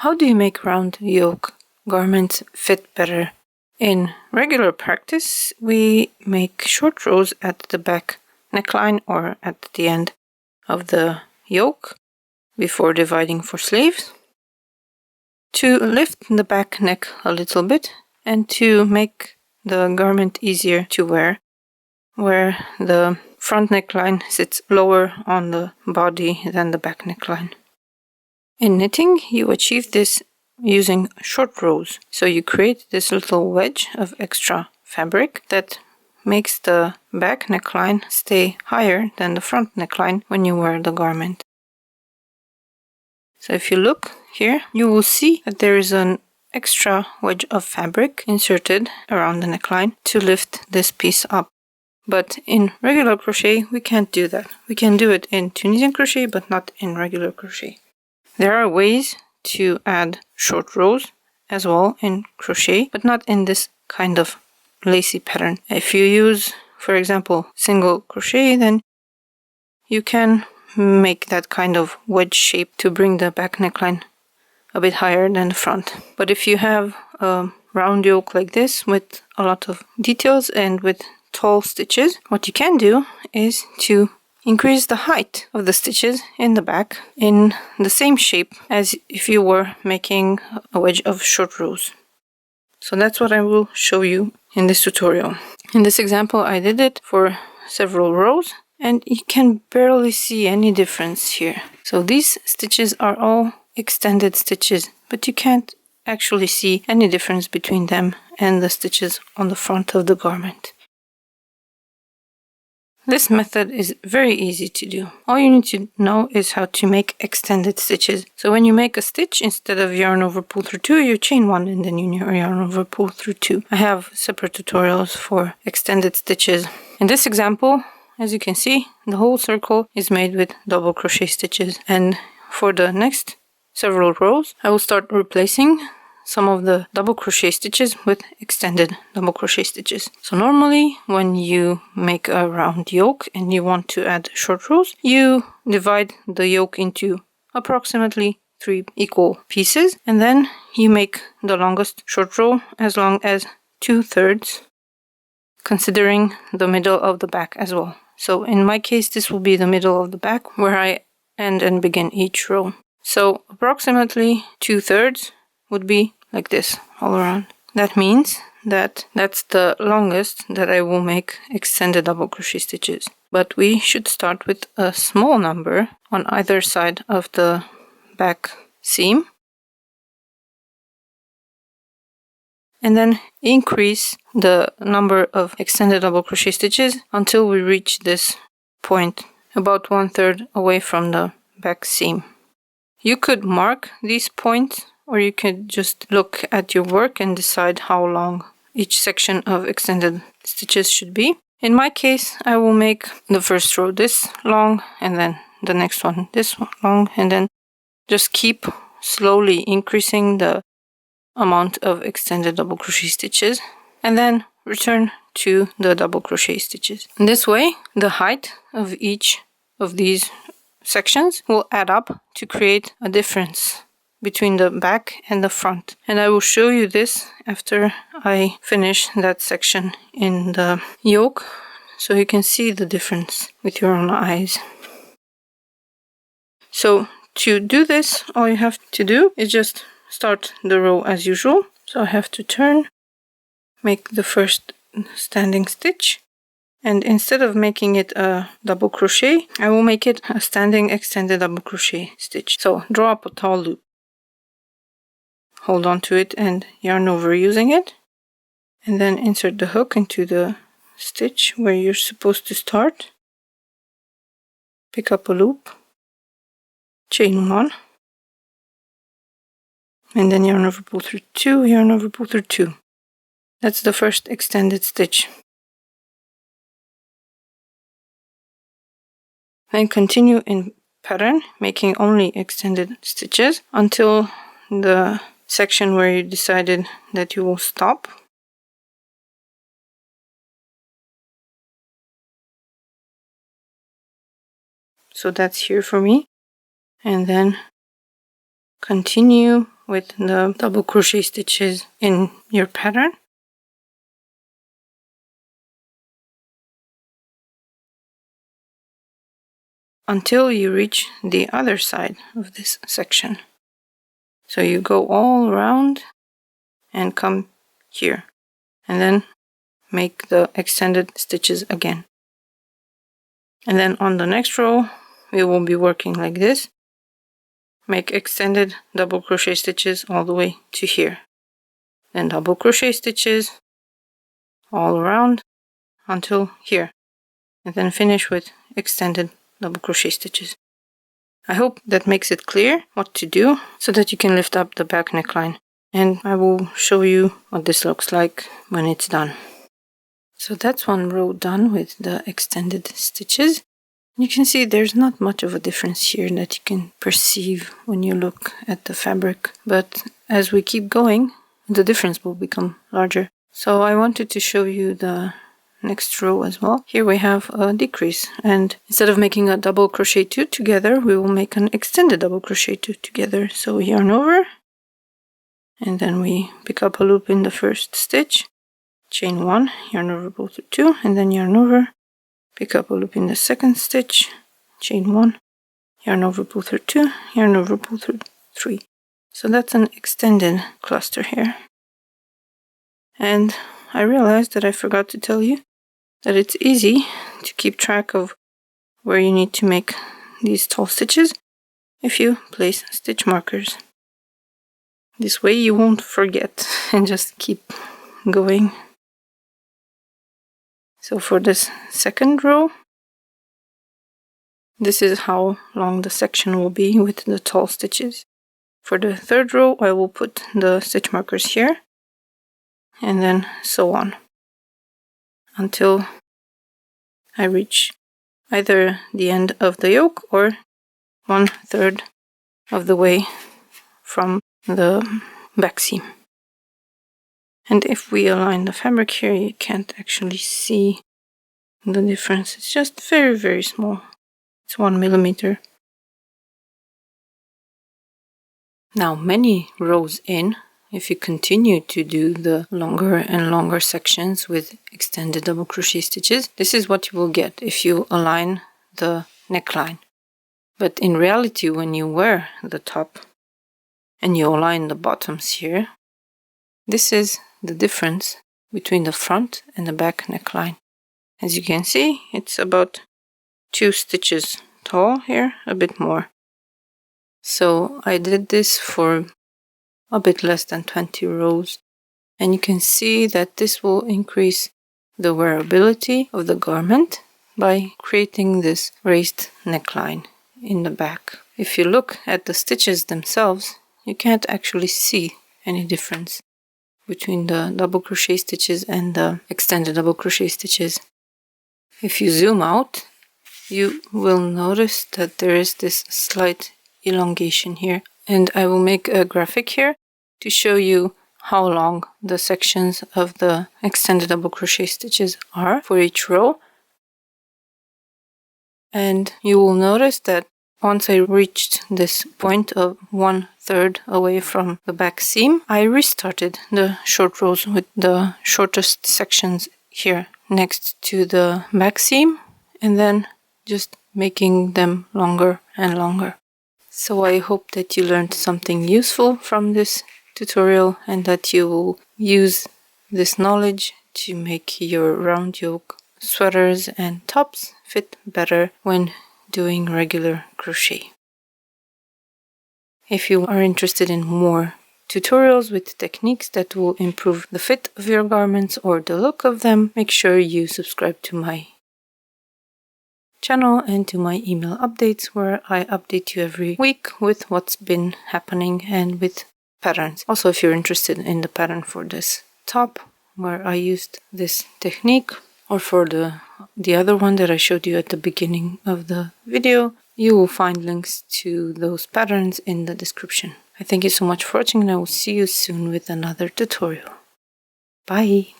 How do you make round yoke garments fit better? In regular practice, we make short rows at the back neckline or at the end of the yoke before dividing for sleeves to lift the back neck a little bit and to make the garment easier to wear, where the front neckline sits lower on the body than the back neckline. In knitting, you achieve this using short rows. So you create this little wedge of extra fabric that makes the back neckline stay higher than the front neckline when you wear the garment. So if you look here, you will see that there is an extra wedge of fabric inserted around the neckline to lift this piece up. But in regular crochet, we can't do that. We can do it in Tunisian crochet, but not in regular crochet. There are ways to add short rows as well in crochet, but not in this kind of lacy pattern. If you use, for example, single crochet, then you can make that kind of wedge shape to bring the back neckline a bit higher than the front. But if you have a round yoke like this with a lot of details and with tall stitches, what you can do is to increase the height of the stitches in the back in the same shape as if you were making a wedge of short rows. So that's what I will show you in this tutorial. In this example, I did it for several rows and you can barely see any difference here. So these stitches are all extended stitches, but you can't actually see any difference between them and the stitches on the front of the garment. This method is very easy to do. All you need to know is how to make extended stitches. So when you make a stitch, instead of yarn over pull through 2, you chain 1 and then you yarn over pull through 2. I have separate tutorials for extended stitches. In this example, as you can see, the whole circle is made with double crochet stitches. And for the next several rows, I will start replacing some of the double crochet stitches with extended double crochet stitches. So normally when you make a round yoke and you want to add short rows, you divide the yoke into approximately 3 equal pieces and then you make the longest short row as long as 2/3, considering the middle of the back as well. So in my case, this will be the middle of the back where I end and begin each row. So approximately 2/3 would be like this all around. That means that that's the longest that I will make extended double crochet stitches. But we should start with a small number on either side of the back seam and then increase the number of extended double crochet stitches until we reach this point about 1/3 away from the back seam. You could mark these points or you could just look at your work and decide how long each section of extended stitches should be. In my case, I will make the first row this long and then the next one this long and then just keep slowly increasing the amount of extended double crochet stitches and then return to the double crochet stitches. In this way, the height of each of these sections will add up to create a difference between the back and the front. And I will show you this after I finish that section in the yoke so you can see the difference with your own eyes. So to do this, all you have to do is just start the row as usual. So I have to turn, make the first standing stitch, and instead of making it a double crochet, I will make it a standing extended double crochet stitch. So draw up a tall loop. Hold on to it and yarn over using it, and then insert the hook into the stitch where you're supposed to start. Pick up a loop, chain 1, and then yarn over pull through 2, yarn over pull through 2. That's the first extended stitch. Then continue in pattern, making only extended stitches until the section where you decided that you will stop. So that's here for me. And then continue with the double crochet stitches in your pattern. Until you reach the other side of this section. So you go all around and come here, and then make the extended stitches again. And then on the next row, we will be working like this. Make extended double crochet stitches all the way to here. Then double crochet stitches all around until here. And then finish with extended double crochet stitches. I hope that makes it clear what to do so that you can lift up the back neckline. And I will show you what this looks like when it's done. So that's one row done with the extended stitches. You can see there's not much of a difference here that you can perceive when you look at the fabric. But as we keep going, the difference will become larger. So I wanted to show you the next row as well. Here we have a decrease, and instead of making a double crochet 2 together, we will make an extended double crochet 2 together. So we yarn over, and then we pick up a loop in the first stitch, chain 1, yarn over, pull through 2, and then yarn over, pick up a loop in the second stitch, chain 1, yarn over, pull through 2, yarn over, pull through 3. So that's an extended cluster here. And I realized that I forgot to tell you that it's easy to keep track of where you need to make these tall stitches if you place stitch markers. This way you won't forget and just keep going. So for this second row, this is how long the section will be with the tall stitches. For the third row, I will put the stitch markers here, and then so on, until I reach either the end of the yoke or 1/3 of the way from the back seam. And if we align the fabric here, you can't actually see the difference. It's just very, very small. It's 1 millimeter. Now, many rows in, if you continue to do the longer and longer sections with extended double crochet stitches, this is what you will get if you align the neckline. But in reality, when you wear the top and you align the bottoms here, this is the difference between the front and the back neckline. As you can see, it's about 2 stitches tall here, a bit more. So I did this for a bit less than 20 rows, and you can see that this will increase the wearability of the garment by creating this raised neckline in the back. If you look at the stitches themselves, you can't actually see any difference between the double crochet stitches and the extended double crochet stitches. If you zoom out, you will notice that there is this slight elongation here, and I will make a graphic here to show you how long the sections of the extended double crochet stitches are for each row. And you will notice that once I reached this point of 1/3 away from the back seam, I restarted the short rows with the shortest sections here next to the back seam, and then just making them longer and longer. So I hope that you learned something useful from this tutorial and that you will use this knowledge to make your round yoke sweaters and tops fit better when doing regular crochet. If you are interested in more tutorials with techniques that will improve the fit of your garments or the look of them, make sure you subscribe to my channel and to my email updates, where I update you every week with what's been happening and with patterns. Also, if you're interested in the pattern for this top where I used this technique, or for the other one that I showed you at the beginning of the video, you will find links to those patterns in the description. I thank you so much for watching, and I will see you soon with another tutorial. Bye!